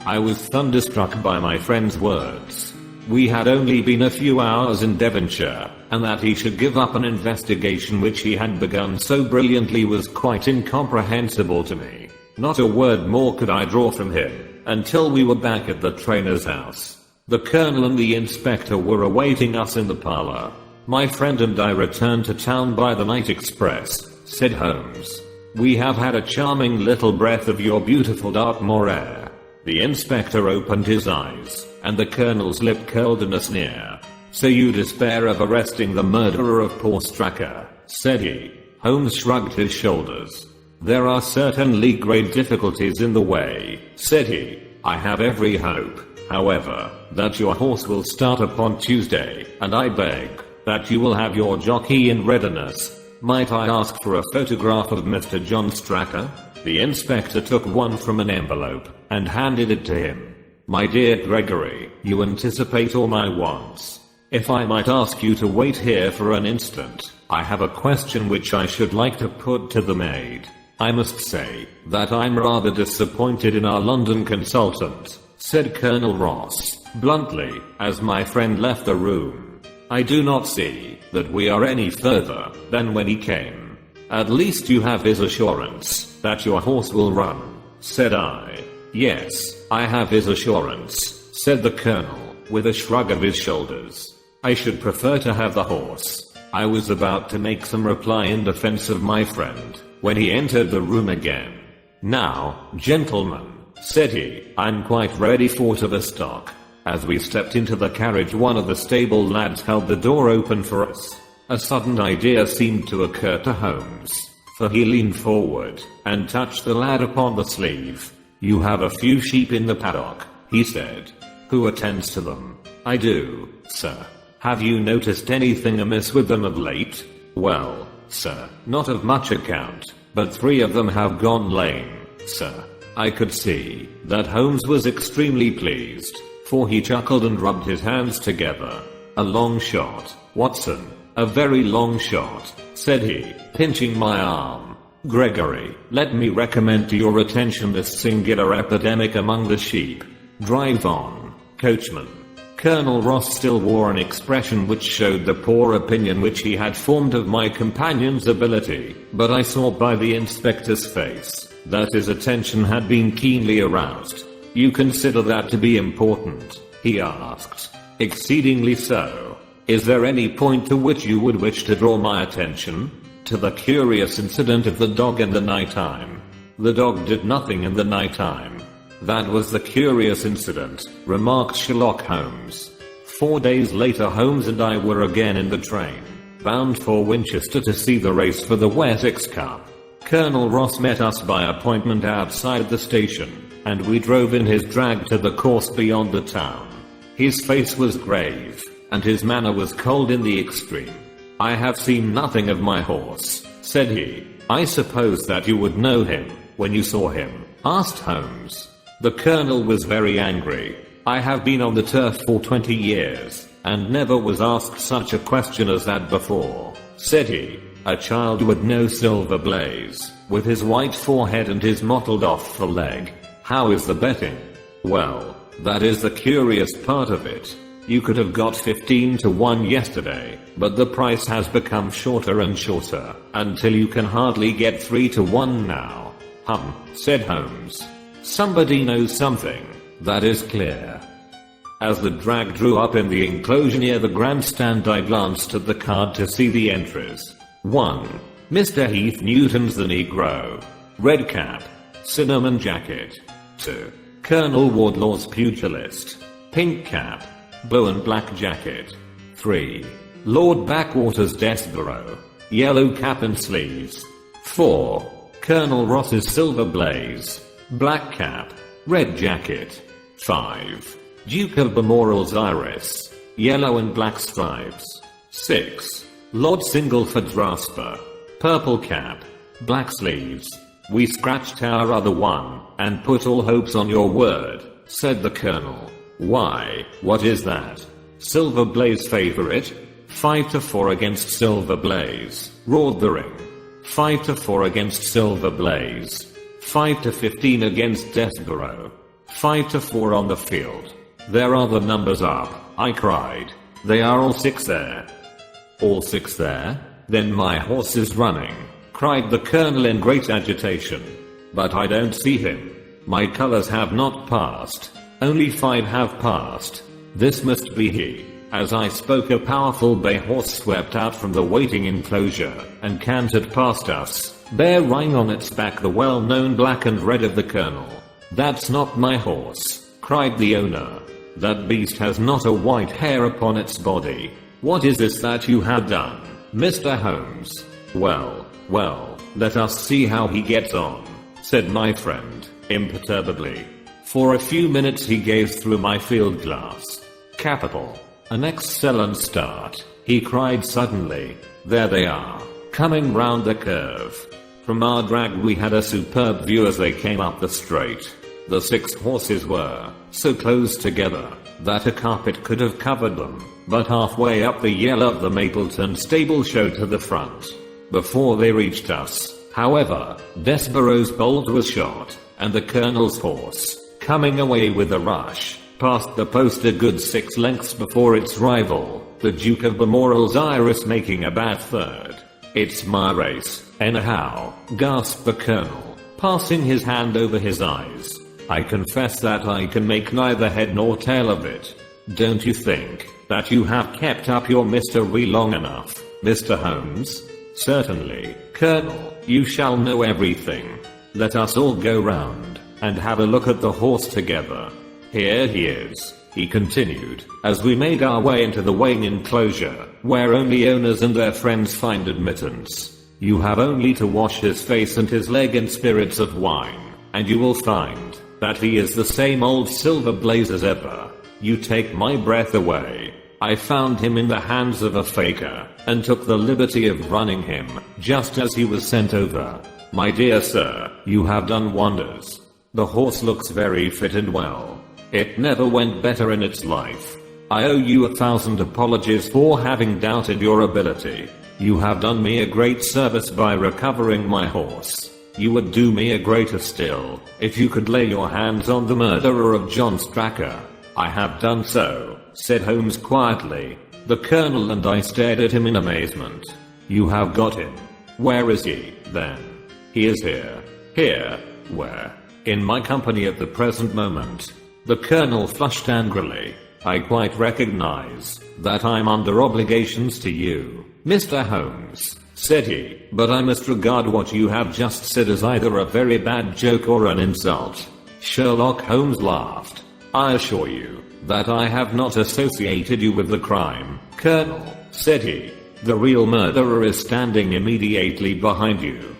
I was thunderstruck by my friend's words. We had only been a few hours in Devonshire, and that he should give up an investigation which he had begun so brilliantly was quite incomprehensible to me. Not a word more could I draw from him, until we were back at the trainer's house. The Colonel and the inspector were awaiting us in the parlour. My friend and I returned to town by the night express, said Holmes. We have had a charming little breath of your beautiful Dartmoor air. The inspector opened his eyes, and the Colonel's lip curled in a sneer. So you despair of arresting the murderer of poor Stracke, said he. Holmes shrugged his shoulders. There are certainly great difficulties in the way, said he. I have every hope, however, that your horse will start upon Tuesday, and I beg that you will have your jockey in readiness. Might I ask for a photograph of Mr. John Stracke? The inspector took one from an envelope and handed it to him. My dear Gregory, you anticipate all my wants. If I might ask you to wait here for an instant, I have a question which I should like to put to the maid. I must say that I'm rather disappointed in our London consultant, said Colonel Ross, bluntly, as my friend left the room. I do not see that we are any further than when he came. At least you have his assurance that your horse will run, said I. Yes, I have his assurance, said the Colonel, with a shrug of his shoulders. I should prefer to have the horse. I was about to make some reply in defense of my friend, when he entered the room again. Now, gentlemen, said he, I'm quite ready for the stock. As we stepped into the carriage, one of the stable lads held the door open for us. A sudden idea seemed to occur to Holmes, for he leaned forward and touched the lad upon the sleeve. You have a few sheep in the paddock, he said. Who attends to them? I do, sir. Have you noticed anything amiss with them of late? Well, sir, not of much account, but 3 of them have gone lame, sir. I could see that Holmes was extremely pleased, for he chuckled and rubbed his hands together. A long shot, Watson, a very long shot, said he, pinching my arm. Gregory, let me recommend to your attention this singular epidemic among the sheep. Drive on, coachman. Colonel Ross still wore an expression which showed the poor opinion which he had formed of my companion's ability, but I saw by the inspector's face that his attention had been keenly aroused. You consider that to be important? He asked. Exceedingly so. Is there any point to which you would wish to draw my attention? To the curious incident of the dog in the nighttime. The dog did nothing in the nighttime. That was the curious incident, remarked Sherlock Holmes. 4 days later Holmes and I were again in the train, bound for Winchester to see the race for the Wessex Cup. Colonel Ross met us by appointment outside the station, and we drove in his drag to the course beyond the town. His face was grave, and his manner was cold in the extreme. I have seen nothing of my horse, said he. I suppose that you would know him when you saw him, asked Holmes. The Colonel was very angry. I have been on the turf for 20 years, and never was asked such a question as that before, said he. A child with no silver blaze, with his white forehead and his mottled off the leg. How is the betting? Well, that is the curious part of it. You could have got 15 to 1 yesterday, but the price has become shorter and shorter, until you can hardly get 3 to 1 now. Said Holmes. Somebody knows something, that is clear. As the drag drew up in the enclosure near the grandstand, I glanced at the card to see the entries. 1. Mr. Heath Newton's The Negro. Red cap. Cinnamon jacket. 2. Colonel Wardlaw's Pugilist. Pink cap. Blue and black jacket. 3. Lord Backwater's Desborough. Yellow cap and sleeves. 4. Colonel Ross's Silver Blaze. Black cap. Red jacket. 5. Duke of Balmoral's Iris. Yellow and black stripes. 6. Lord Singleford's Rasper. Purple cap. Black sleeves. We scratched our other one, and put all hopes on your word, said the colonel. Why, what is that? Silver Blaze favorite? 5 to 4 against Silver Blaze, roared the ring. 5 to 4 against Silver Blaze. 5 to 15 against Desborough. 5 to 4 on the field. There are the numbers up, I cried. They are all 6 there. All 6 there? Then my horse is running, cried the colonel in great agitation. But I don't see him. My colors have not passed. Only 5 have passed. This must be he. As I spoke, a powerful bay horse swept out from the waiting enclosure and cantered past us, bearing on its back the well-known black and red of the colonel. That's not my horse, cried the owner. That beast has not a white hair upon its body. What is this that you have done, Mr. Holmes? Well, let us see how he gets on, said my friend, imperturbably. For a few minutes he gazed through my field glass. Capital. An excellent start, he cried suddenly. There they are, coming round the curve. From our drag we had a superb view as they came up the straight. The 6 horses were so close together that a carpet could have covered them, but halfway up the yell of the Mapleton stable showed to the front. Before they reached us, however, Desborough's bolt was shot, and the colonel's horse, coming away with a rush, passed the post a good 6 lengths before its rival, the Duke of Balmoral's Iris, making a bad third. It's my race, anyhow, gasped the colonel, passing his hand over his eyes. I confess that I can make neither head nor tail of it. Don't you think that you have kept up your mystery long enough, Mr. Holmes? Certainly, Colonel, you shall know everything. Let us all go round and have a look at the horse together. Here he is, he continued, as we made our way into the weighing enclosure, where only owners and their friends find admittance. You have only to wash his face and his leg in spirits of wine, and you will find that he is the same old Silver Blaze as ever. You take my breath away. I found him in the hands of a faker, and took the liberty of running him, just as he was sent over. My dear sir, you have done wonders. The horse looks very fit and well. It never went better in its life. I owe you 1,000 apologies for having doubted your ability. You have done me a great service by recovering my horse. You would do me a greater still, if you could lay your hands on the murderer of John Stracker. I have done so, said Holmes quietly. The colonel and I stared at him in amazement. You have got him. Where is he, then? He is here. Here? Where? In my company at the present moment. The colonel flushed angrily. I quite recognize that I'm under obligations to you, Mr. Holmes, said he, but I must regard what you have just said as either a very bad joke or an insult. Sherlock Holmes laughed. I assure you that I have not associated you with the crime, Colonel, said he. The real murderer is standing immediately behind you.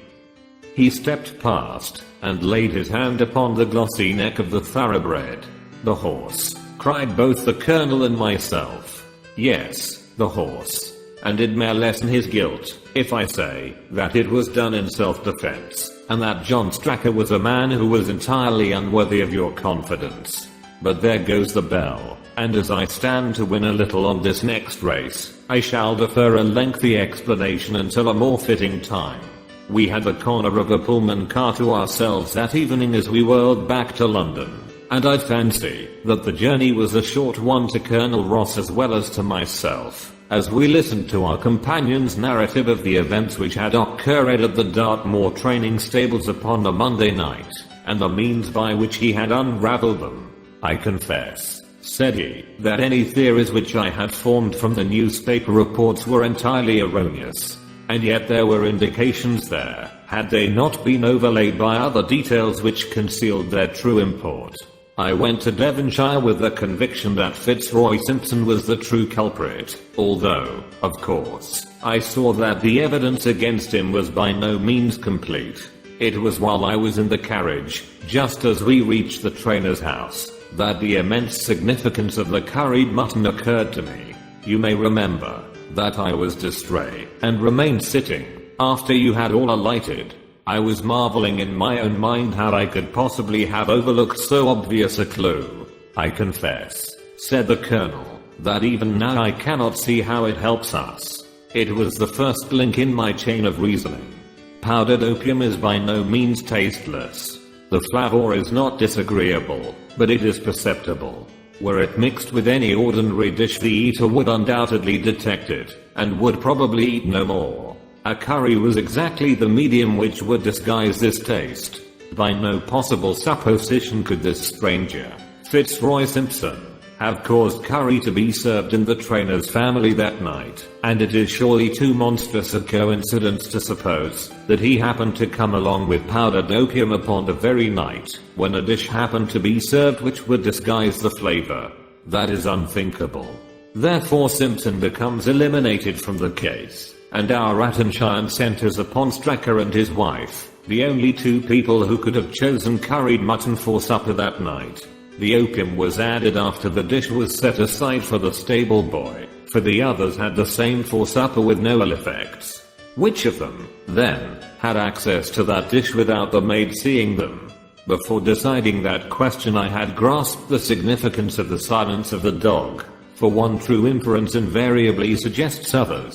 He stepped past and laid his hand upon the glossy neck of the thoroughbred. The horse, cried both the colonel and myself. Yes, the horse. And it may lessen his guilt if I say that it was done in self-defense, and that John Stracker was a man who was entirely unworthy of your confidence. But there goes the bell, and as I stand to win a little on this next race, I shall defer a lengthy explanation until a more fitting time. We had the corner of a Pullman car to ourselves that evening as we whirled back to London, and I fancy that the journey was a short one to Colonel Ross as well as to myself, as we listened to our companion's narrative of the events which had occurred at the Dartmoor training stables upon a Monday night, and the means by which he had unraveled them. I confess, said he, that any theories which I had formed from the newspaper reports were entirely erroneous. And yet there were indications there, had they not been overlaid by other details which concealed their true import. I went to Devonshire with the conviction that Fitzroy Simpson was the true culprit, although, of course, I saw that the evidence against him was by no means complete. It was while I was in the carriage, just as we reached the trainer's house, that the immense significance of the curried mutton occurred to me. You may remember that I was distrait and remained sitting after you had all alighted. I was marveling in my own mind how I could possibly have overlooked so obvious a clue. I confess, said the colonel, that even now I cannot see how it helps us. It was the first link in my chain of reasoning. Powdered opium is by no means tasteless. The flavor is not disagreeable, but it is perceptible. Were it mixed with any ordinary dish, the eater would undoubtedly detect it, and would probably eat no more. A curry was exactly the medium which would disguise this taste. By no possible supposition could this stranger, Fitzroy Simpson, have caused curry to be served in the trainer's family that night, and it is surely too monstrous a coincidence to suppose that he happened to come along with powdered opium upon the very night when a dish happened to be served which would disguise the flavor. That is unthinkable. Therefore Simpson becomes eliminated from the case, and our attention centers upon Stracker and his wife, the only two people who could have chosen curried mutton for supper that night. The opium was added after the dish was set aside for the stable boy, for the others had the same for supper with no ill effects. Which of them, then, had access to that dish without the maid seeing them? Before deciding that question I had grasped the significance of the silence of the dog, for one true inference invariably suggests others.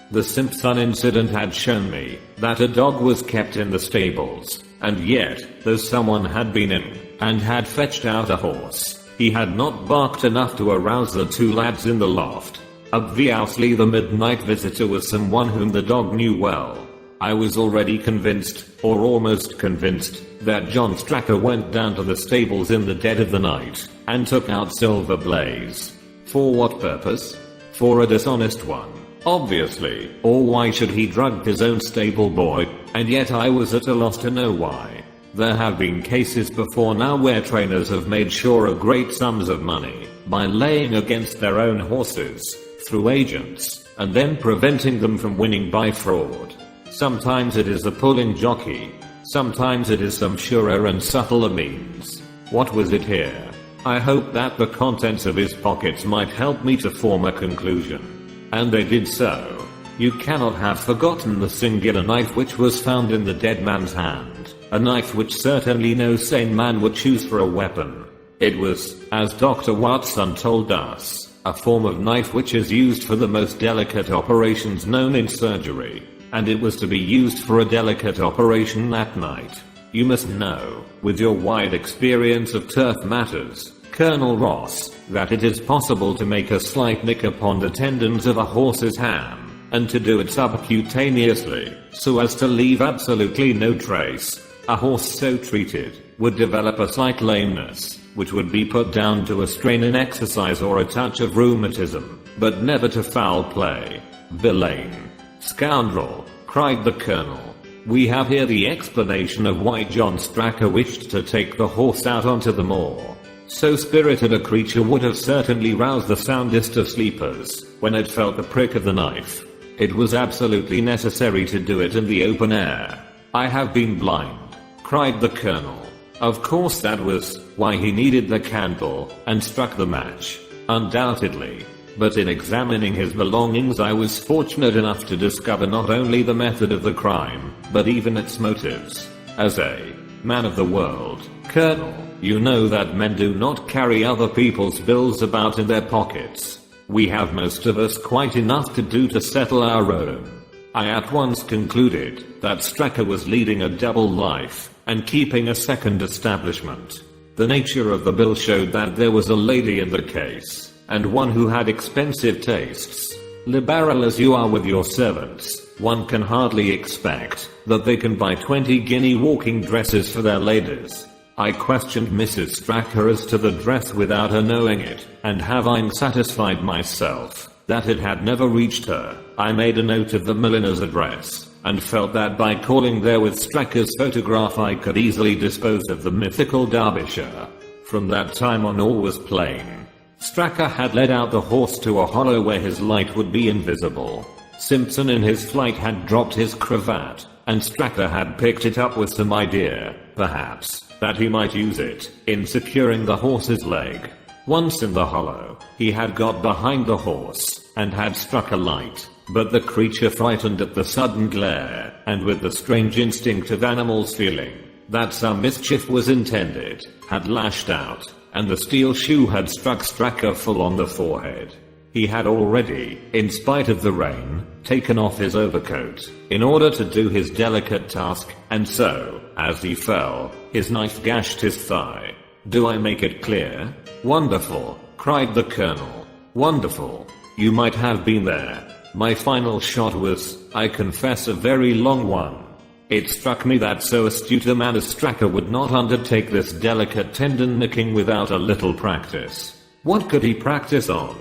The Simpson incident had shown me that a dog was kept in the stables, and yet, though someone had been in and had fetched out a horse, he had not barked enough to arouse the two lads in the loft. Obviously the midnight visitor was someone whom the dog knew well. I was already convinced, or almost convinced, that John Stracker went down to the stables in the dead of the night and took out Silver Blaze. For what purpose? For a dishonest one, obviously, or why should he drug his own stable boy? And yet I was at a loss to know why. There have been cases before now where trainers have made sure of great sums of money by laying against their own horses through agents and then preventing them from winning by fraud. Sometimes it is a pulling jockey, sometimes it is some surer and subtler means. What was it here? I hope that the contents of his pockets might help me to form a conclusion. And they did so. You cannot have forgotten the singular knife which was found in the dead man's hand, a knife which certainly no sane man would choose for a weapon. It was, as Dr. Watson told us, a form of knife which is used for the most delicate operations known in surgery, and it was to be used for a delicate operation that night. You must know, with your wide experience of turf matters, Colonel Ross, that it is possible to make a slight nick upon the tendons of a horse's ham, and to do it subcutaneously, so as to leave absolutely no trace. A horse so treated would develop a slight lameness, which would be put down to a strain in exercise or a touch of rheumatism, but never to foul play. Villain! Scoundrel! Cried the colonel. We have here the explanation of why John Stracker wished to take the horse out onto the moor. So spirited a creature would have certainly roused the soundest of sleepers when it felt the prick of the knife. It was absolutely necessary to do it in the open air. I have been blind, cried the colonel. Of course that was why he needed the candle and struck the match. Undoubtedly. But in examining his belongings I was fortunate enough to discover not only the method of the crime, but even its motives. As a Man of the world, Colonel, you know that men do not carry other people's bills about in their pockets. We have most of us quite enough to do to settle our own. I at once concluded that Stracker was leading a double life and keeping a second establishment. The nature of the bill showed that there was a lady in the case, and one who had expensive tastes. Liberal as you are with your servants, one can hardly expect that they can buy 20 guinea walking dresses for their ladies. I questioned Mrs. Stracker as to the dress without her knowing it, and having satisfied myself that it had never reached her, I made a note of the milliner's address, and felt that by calling there with Stracker's photograph I could easily dispose of the mythical Derbyshire. From that time on all was plain. Stracker had led out the horse to a hollow where his light would be invisible. Simpson in his flight had dropped his cravat, and Stracker had picked it up with some idea, perhaps, that he might use it in securing the horse's leg. Once in the hollow, he had got behind the horse and had struck a light, but the creature, frightened at the sudden glare, and with the strange instinct of animals feeling that some mischief was intended, had lashed out, and the steel shoe had struck Stracker full on the forehead. He had already, in spite of the rain, taken off his overcoat in order to do his delicate task, and so, as he fell, his knife gashed his thigh. Do I make it clear? Wonderful, cried the Colonel. Wonderful. You might have been there. My final shot was, I confess, a very long one. It struck me that so astute a man as Stracker would not undertake this delicate tendon nicking without a little practice. What could he practice on?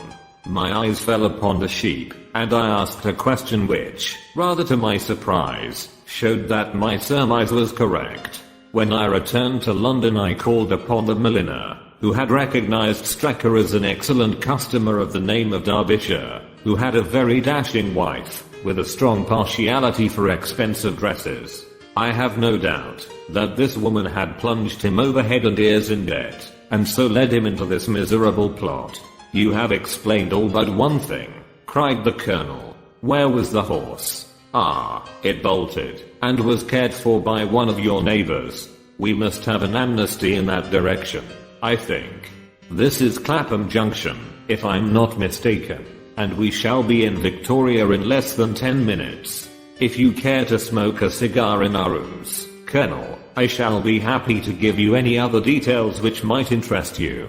My eyes fell upon the sheep, and I asked a question which, rather to my surprise, showed that my surmise was correct. When I returned to London I called upon the milliner, who had recognized Stracker as an excellent customer of the name of Derbyshire, who had a very dashing wife, with a strong partiality for expensive dresses. I have no doubt that this woman had plunged him over head and ears in debt, and so led him into this miserable plot. You have explained all but one thing, cried the Colonel. Where was the horse? Ah, it bolted, and was cared for by one of your neighbors. We must have an amnesty in that direction, I think. This is Clapham Junction, if I'm not mistaken, and we shall be in Victoria in less than 10 minutes. If you care to smoke a cigar in our rooms, Colonel, I shall be happy to give you any other details which might interest you.